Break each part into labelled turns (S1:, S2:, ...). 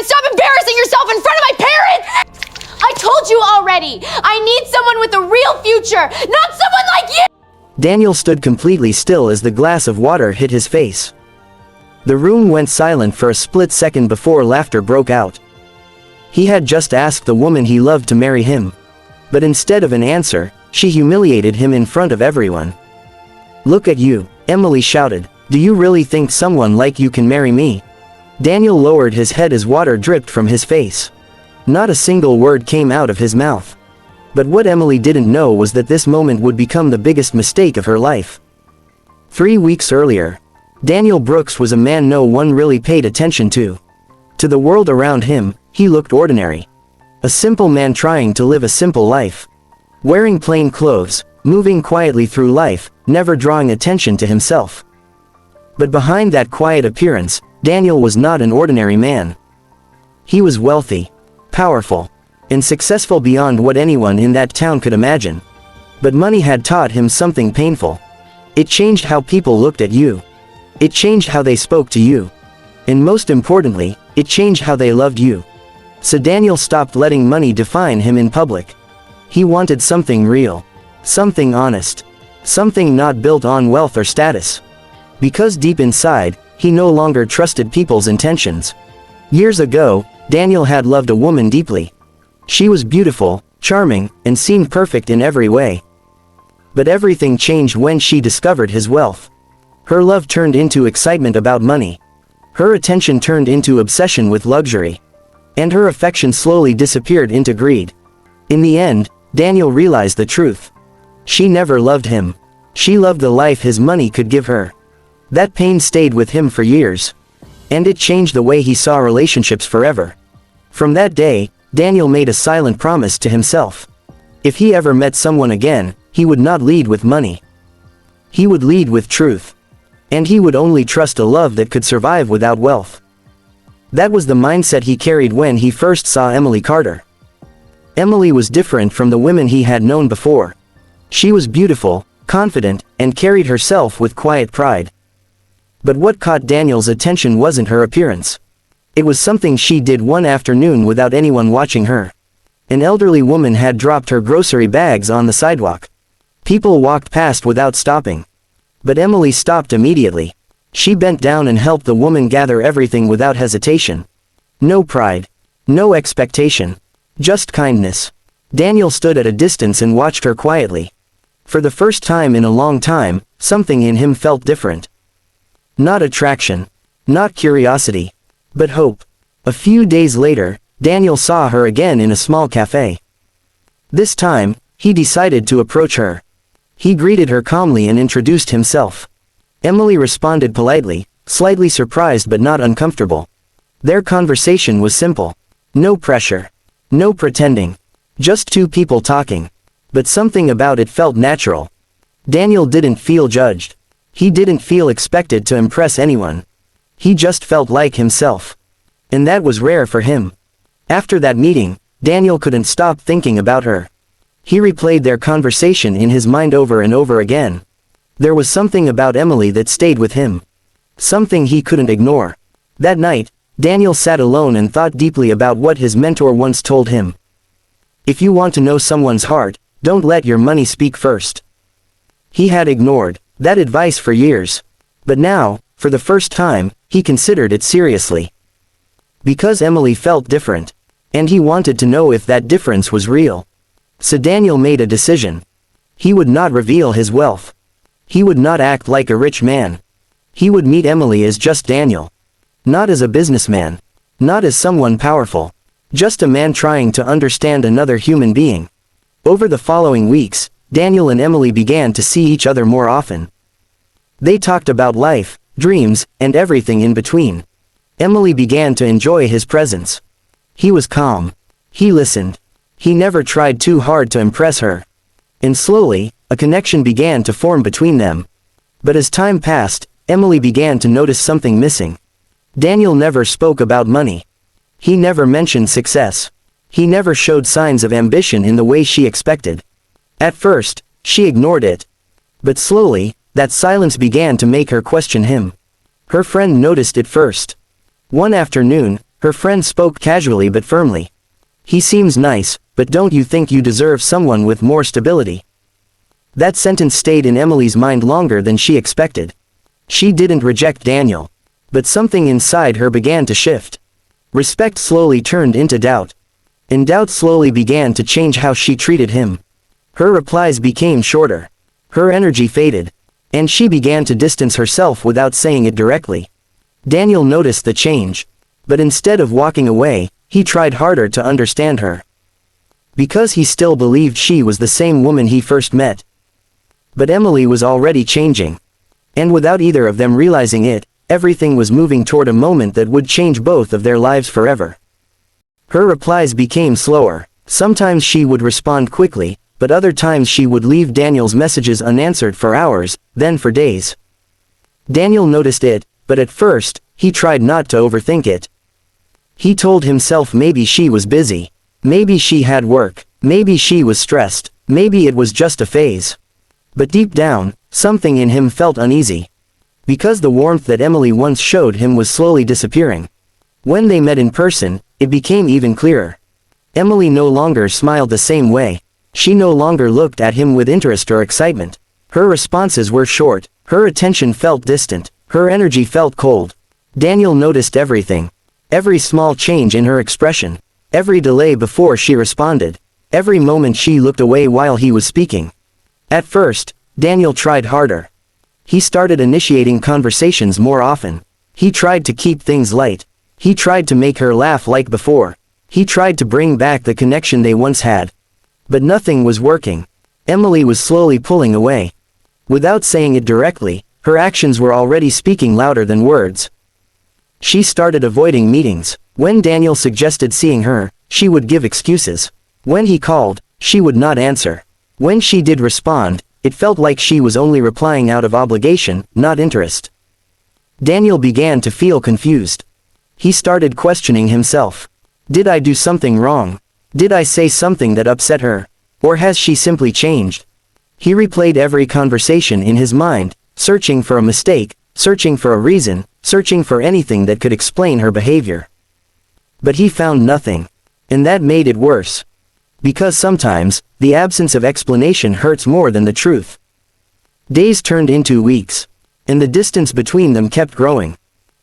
S1: and stop embarrassing yourself in front of my parents! I told you already! I need someone with a real future, not someone like you!
S2: Daniel stood completely still as the glass of water hit his face. The room went silent for a split second before laughter broke out. He had just asked the woman he loved to marry him. But instead of an answer, she humiliated him in front of everyone. "Look at you," Emily shouted. "Do you really think someone like you can marry me?" Daniel lowered his head as water dripped from his face. Not a single word came out of his mouth. But what Emily didn't know was that this moment would become the biggest mistake of her life. 3 weeks earlier, Daniel Brooks was a man no one really paid attention to. To the world around him, he looked ordinary. A simple man trying to live a simple life. Wearing plain clothes, moving quietly through life, never drawing attention to himself. But behind that quiet appearance, Daniel was not an ordinary man. He was wealthy, powerful, and successful beyond what anyone in that town could imagine. But money had taught him something painful. It changed how people looked at you. It changed how they spoke to you. And most importantly, it changed how they loved you. So Daniel stopped letting money define him in public. He wanted something real. Something honest. Something not built on wealth or status. Because deep inside, he no longer trusted people's intentions. Years ago, Daniel had loved a woman deeply. She was beautiful, charming, and seemed perfect in every way. But everything changed when she discovered his wealth. Her love turned into excitement about money. Her attention turned into obsession with luxury. And her affection slowly disappeared into greed. In the end, Daniel realized the truth. She never loved him. She loved the life his money could give her. That pain stayed with him for years. And it changed the way he saw relationships forever. From that day, Daniel made a silent promise to himself. If he ever met someone again, he would not lead with money. He would lead with truth. And he would only trust a love that could survive without wealth. That was the mindset he carried when he first saw Emily Carter. Emily was different from the women he had known before. She was beautiful, confident, and carried herself with quiet pride. But what caught Daniel's attention wasn't her appearance. It was something she did one afternoon without anyone watching her. An elderly woman had dropped her grocery bags on the sidewalk. People walked past without stopping. But Emily stopped immediately. She bent down and helped the woman gather everything without hesitation. No pride. No expectation. Just kindness. Daniel stood at a distance and watched her quietly. For the first time in a long time, something in him felt different. Not attraction. Not curiosity. But hope. A few days later, Daniel saw her again in a small cafe. This time, he decided to approach her. He greeted her calmly and introduced himself. Emily responded politely, slightly surprised but not uncomfortable. Their conversation was simple. No pressure. No pretending. Just two people talking. But something about it felt natural. Daniel didn't feel judged. He didn't feel expected to impress anyone. He just felt like himself. And that was rare for him. After that meeting, Daniel couldn't stop thinking about her. He replayed their conversation in his mind over and over again. There was something about Emily that stayed with him. Something he couldn't ignore. That night, Daniel sat alone and thought deeply about what his mentor once told him. If you want to know someone's heart, don't let your money speak first. He had ignored that advice for years. But now, for the first time, he considered it seriously. Because Emily felt different. And he wanted to know if that difference was real. So Daniel made a decision. He would not reveal his wealth. He would not act like a rich man. He would meet Emily as just Daniel. Not as a businessman. Not as someone powerful. Just a man trying to understand another human being. Over the following weeks, Daniel and Emily began to see each other more often. They talked about life, dreams, and everything in between. Emily began to enjoy his presence. He was calm. He listened. He never tried too hard to impress her. And slowly, a connection began to form between them. But as time passed, Emily began to notice something missing. Daniel never spoke about money. He never mentioned success. He never showed signs of ambition in the way she expected. At first, she ignored it. But slowly, that silence began to make her question him. Her friend noticed it first. One afternoon, Her friend spoke casually but firmly. He seems nice, but don't you think you deserve someone with more stability? That sentence stayed in Emily's mind longer than she expected. She didn't reject Daniel. But something inside her began to shift. Respect slowly turned into doubt. And doubt slowly began to change how she treated him. Her replies became shorter. Her energy faded. And she began to distance herself without saying it directly. Daniel noticed the change. But instead of walking away, he tried harder to understand her. Because he still believed she was the same woman he first met. But Emily was already changing. And without either of them realizing it, everything was moving toward a moment that would change both of their lives forever. Her replies became slower. Sometimes she would respond quickly, but other times she would leave Daniel's messages unanswered for hours, then for days. Daniel noticed it, but at first, he tried not to overthink it. He told himself maybe she was busy. Maybe she had work. Maybe she was stressed. Maybe it was just a phase. But deep down, something in him felt uneasy. Because the warmth that Emily once showed him was slowly disappearing. When they met in person, it became even clearer. Emily no longer smiled the same way. She no longer looked at him with interest or excitement. Her responses were short. Her attention felt distant. Her energy felt cold. Daniel noticed everything. Every small change in her expression. Every delay before she responded. Every moment she looked away while he was speaking. At first, Daniel tried harder. He started initiating conversations more often. He tried to keep things light. He tried to make her laugh like before. He tried to bring back the connection they once had. But nothing was working. Emily was slowly pulling away. Without saying it directly, her actions were already speaking louder than words. She started avoiding meetings. When Daniel suggested seeing her, she would give excuses. When he called, she would not answer. When she did respond, it felt like she was only replying out of obligation, not interest. Daniel began to feel confused. He started questioning himself. Did I do something wrong? Did I say something that upset her? Or has she simply changed? He replayed every conversation in his mind, searching for a mistake, searching for a reason, searching for anything that could explain her behavior. But he found nothing. And that made it worse. Because sometimes, the absence of explanation hurts more than the truth. Days turned into weeks. And the distance between them kept growing.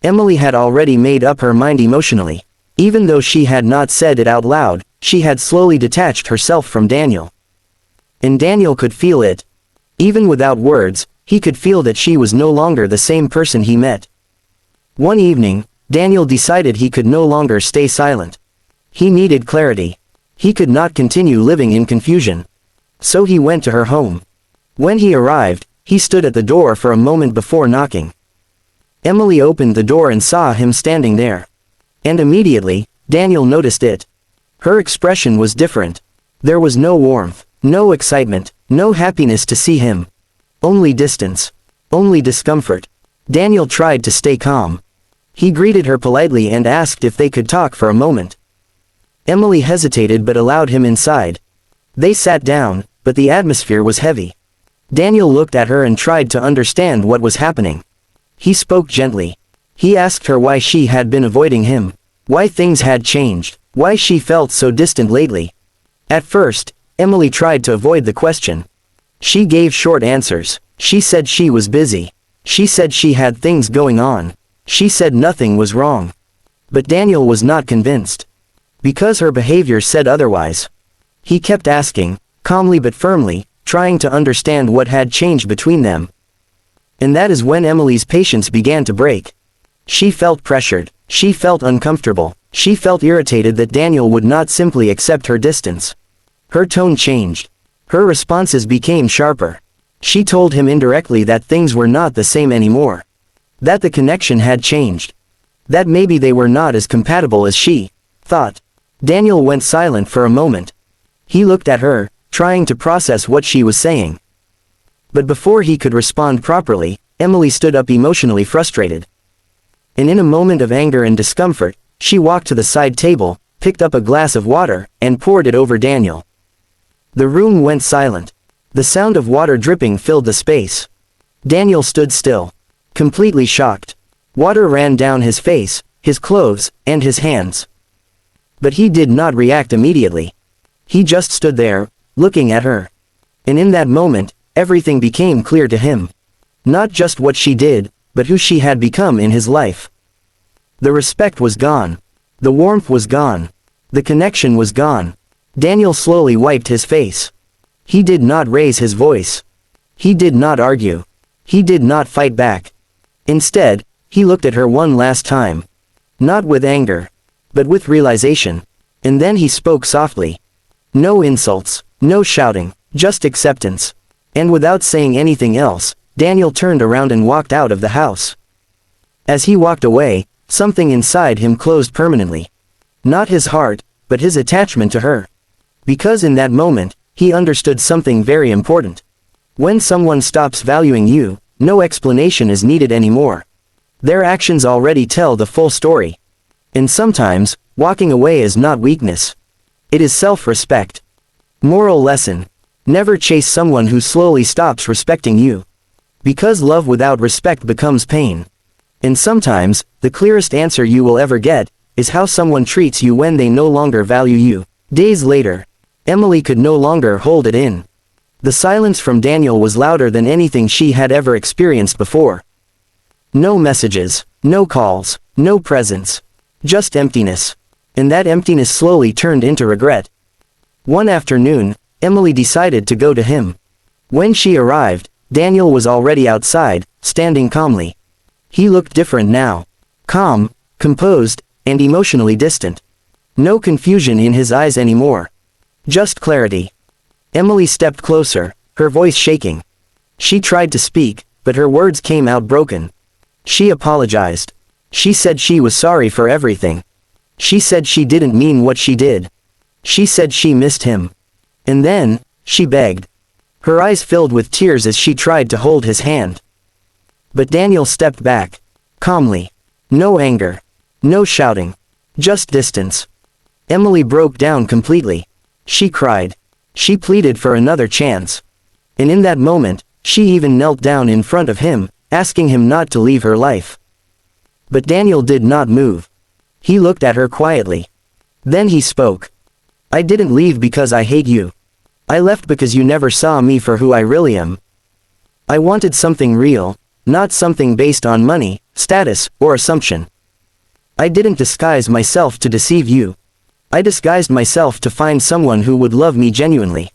S2: Emily had already made up her mind emotionally. Even though she had not said it out loud, she had slowly detached herself from Daniel. And Daniel could feel it. Even without words, he could feel that she was no longer the same person he met. One evening, Daniel decided he could no longer stay silent. He needed clarity. He could not continue living in confusion. So he went to her home. When he arrived, he stood at the door for a moment before knocking. Emily opened the door and saw him standing there. And immediately, Daniel noticed it. Her expression was different. There was no warmth, no excitement, no happiness to see him. Only distance. Only discomfort. Daniel tried to stay calm. He greeted her politely and asked if they could talk for a moment. Emily hesitated but allowed him inside. They sat down, but the atmosphere was heavy. Daniel looked at her and tried to understand what was happening. He spoke gently. He asked her why she had been avoiding him. Why things had changed. Why she felt so distant lately. At first, Emily tried to avoid the question. She gave short answers. She said she was busy. She said she had things going on. She said nothing was wrong. But Daniel was not convinced. Because her behavior said otherwise. He kept asking, calmly but firmly, trying to understand what had changed between them. And that is when Emily's patience began to break. She felt pressured. She felt uncomfortable. She felt irritated that Daniel would not simply accept her distance. Her tone changed. Her responses became sharper. She told him indirectly that things were not the same anymore. That the connection had changed. That maybe they were not as compatible as she thought. Daniel went silent for a moment. He looked at her, trying to process what she was saying. But before he could respond properly, Emily stood up emotionally frustrated. And in a moment of anger and discomfort, she walked to the side table, picked up a glass of water, and poured it over Daniel. The room went silent. The sound of water dripping filled the space. Daniel stood still, completely shocked. Water ran down his face, his clothes, and his hands. But he did not react immediately. He just stood there, looking at her. And in that moment, everything became clear to him. Not just what she did, but who she had become in his life. The respect was gone. The warmth was gone. The connection was gone. Daniel slowly wiped his face. He did not raise his voice. He did not argue. He did not fight back. Instead, he looked at her one last time. Not with anger, but with realization. And then he spoke softly. No insults, no shouting, just acceptance. And without saying anything else, Daniel turned around and walked out of the house. As he walked away, something inside him closed permanently. Not his heart, but his attachment to her. Because in that moment, he understood something very important. When someone stops valuing you, no explanation is needed anymore. Their actions already tell the full story. And sometimes, walking away is not weakness. It is self-respect. Moral lesson. Never chase someone who slowly stops respecting you. Because love without respect becomes pain. And sometimes, the clearest answer you will ever get, is how someone treats you when they no longer value you. Days later, Emily could no longer hold it in. The silence from Daniel was louder than anything she had ever experienced before. No messages, no calls, no presents. Just emptiness. And that emptiness slowly turned into regret. One afternoon, Emily decided to go to him. When she arrived, Daniel was already outside, standing calmly. He looked different now. Calm, composed, and emotionally distant. No confusion in his eyes anymore. Just clarity. Emily stepped closer, her voice shaking. She tried to speak, but her words came out broken. She apologized. She said she was sorry for everything. She said she didn't mean what she did. She said she missed him. And then, she begged. Her eyes filled with tears as she tried to hold his hand. But Daniel stepped back. Calmly. No anger. No shouting. Just distance. Emily broke down completely. She cried. She pleaded for another chance. And in that moment, she even knelt down in front of him, asking him not to leave her life. But Daniel did not move. He looked at her quietly. Then he spoke. I didn't leave because I hate you. I left because you never saw me for who I really am. I wanted something real, not something based on money, status, or assumption. I didn't disguise myself to deceive you. I disguised myself to find someone who would love me genuinely.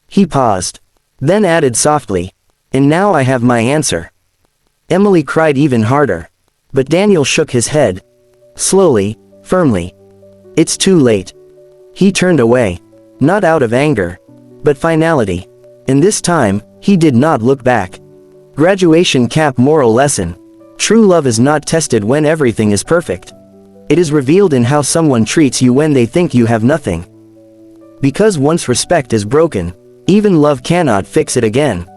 S2: He paused. Then added softly. And now I have my answer. Emily cried even harder. But Daniel shook his head. Slowly, firmly. It's too late. He turned away. Not out of anger, but finality. And this time, he did not look back. Graduation cap moral lesson. True love is not tested when everything is perfect. It is revealed in how someone treats you when they think you have nothing. Because once respect is broken, even love cannot fix it again.